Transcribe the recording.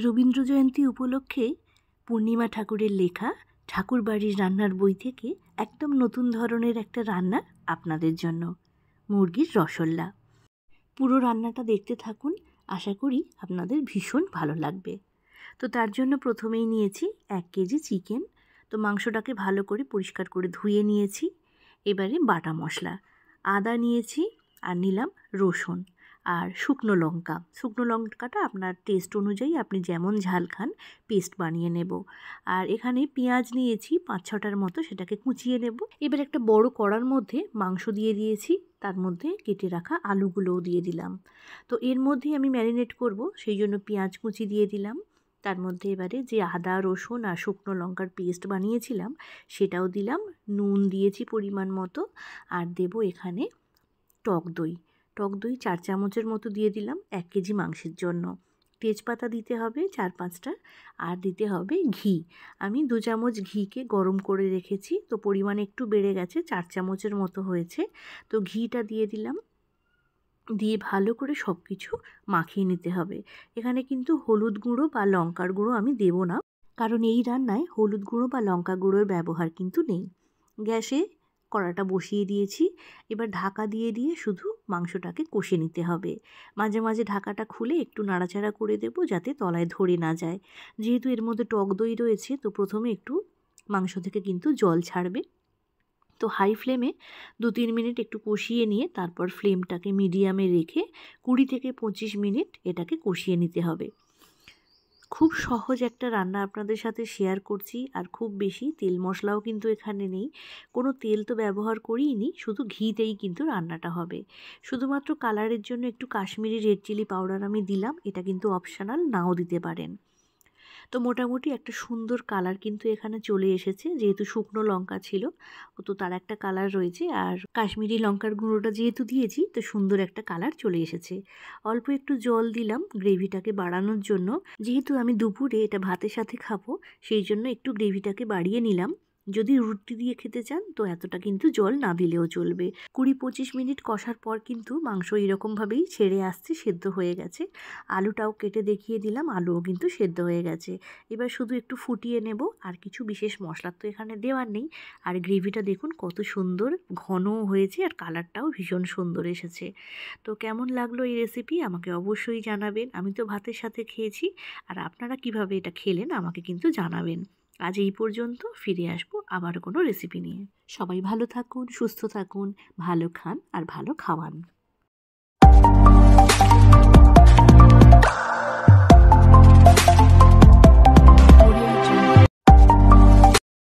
রবীন্দ্র জয়ন্তী উপলক্ষে পূর্ণিমা ঠাকুরের লেখা ঠাকুরবাড়ির রান্নার বই থেকে একদম নতুন ধরনের একটা রান্না আপনাদের জন্য, মুরগির রসোল্লা। পুরো রান্নাটা দেখতে থাকুন, আশা করি আপনাদের ভীষণ ভালো লাগবে। তো তার জন্য প্রথমেই নিয়েছি 1 কেজি চিকেন। তো মাংসটাকে ভালো করে পরিষ্কার করে ধুয়ে নিয়েছি। এবারে বাটা মশলা, আদা নিয়েছি আর নিলাম রসুন আর শুকনো লঙ্কা। শুকনো লঙ্কাটা আপনার টেস্ট অনুযায়ী আপনি যেমন ঝাল খান পেস্ট বানিয়ে নেব। আর এখানে পেঁয়াজ নিয়েছি 5-6টার মতো, সেটাকে কুচিয়ে নেব। এবার একটা বড় কড়ার মধ্যে মাংস দিয়ে দিয়েছি, তার মধ্যে কেটে রাখা আলুগুলোও দিয়ে দিলাম। তো এর মধ্যেই আমি ম্যারিনেট করব, সেই জন্য পেঁয়াজ কুচি দিয়ে দিলাম। তার মধ্যে এবারে যে আদা রসুন আর শুকনো লঙ্কার পেস্ট বানিয়েছিলাম সেটাও দিলাম। নুন দিয়েছি পরিমাণ মতো, আর দেব এখানে টক দই। টক দই 4 চামচের মতো দিয়ে দিলাম 1 কেজি মাংসের জন্য। তেজপাতা দিতে হবে 4-5টা, আর দিতে হবে ঘি। আমি 2 চামচ ঘিকে গরম করে রেখেছি, তো পরিমাণ একটু বেড়ে গেছে, 4 চামচের মতো হয়েছে। তো ঘিটা দিয়ে দিলাম, দিয়ে ভালো করে সব কিছু মাখিয়ে নিতে হবে। এখানে কিন্তু হলুদ গুঁড়ো বা লঙ্কার গুঁড়ো আমি দেব না, কারণ এই রান্নায় হলুদ গুঁড়ো বা লঙ্কা গুঁড়োর ব্যবহার কিন্তু নেই। গ্যাসে কড়াটা বসিয়ে দিয়েছি, এবার ঢাকা দিয়ে দিয়ে শুধু মাংসটাকে কষে নিতে হবে। মাঝে মাঝে ঢাকাটা খুলে একটু নাড়াচাড়া করে দেব, যাতে তলায় ধরে না যায়। যেহেতু এর মধ্যে টক দই রয়েছে, তো প্রথমে একটু মাংস থেকে কিন্তু জল ছাড়বে। তো হাই ফ্লেমে 2-3 মিনিট একটু কষিয়ে নিয়ে তারপর ফ্লেমটাকে মিডিয়ামে রেখে 20 থেকে 25 মিনিট এটাকে কষিয়ে নিতে হবে। খুব সহজ একটা রান্না আপনাদের সাথে শেয়ার করছি, আর খুব বেশি তেল মশলাও কিন্তু এখানে নেই। কোনো তেল তো ব্যবহার করিনি, শুধু ঘিতেই কিন্তু রান্নাটা হবে। শুধুমাত্র কালারের জন্য একটু কাশ্মীরি রেড চিলি পাউডার আমি দিলাম, এটা কিন্তু অপশনাল, নাও দিতে পারেন। তো মোটামুটি একটা সুন্দর কালার কিন্তু এখানে চলে এসেছে, যেহেতু শুকনো লঙ্কা ছিল তো তার একটা কালার রয়েছে, আর কাশ্মীরি লঙ্কার গুঁড়োটা যেহেতু দিয়েছি তো সুন্দর একটা কালার চলে এসেছে। অল্প একটু জল দিলাম গ্রেভিটাকে বাড়ানোর জন্য, যেহেতু আমি দুপুরে এটা ভাতের সাথে খাবো সেই জন্য একটু গ্রেভিটাকে বাড়িয়ে নিলাম। যদি রুটি দিয়ে খেতে চান তো এতটা কিন্তু জল না দিলেও চলবে। 20-25 মিনিট কষার পর কিন্তু মাংস এরকমভাবেই ছেড়ে আসছে, সেদ্ধ হয়ে গেছে। আলুটাও কেটে দেখিয়ে দিলাম, আলুও কিন্তু সেদ্ধ হয়ে গেছে। এবার শুধু একটু ফুটিয়ে নেব, আর কিছু বিশেষ মশলা তো এখানে দেওয়ার নেই। আর গ্রেভিটা দেখুন কত সুন্দর ঘনও হয়েছে, আর কালারটাও ভীষণ সুন্দর এসেছে। তো কেমন লাগলো এই রেসিপি আমাকে অবশ্যই জানাবেন। আমি তো ভাতের সাথে খেয়েছি, আর আপনারা কিভাবে এটা খেলেন আমাকে কিন্তু জানাবেন। আজ এই পর্যন্ত, ফিরে আসবো আবার কোনো রেসিপি নিয়ে। সবাই ভালো থাকুন, সুস্থ থাকুন, ভালো খান আর ভালো খাওয়ান।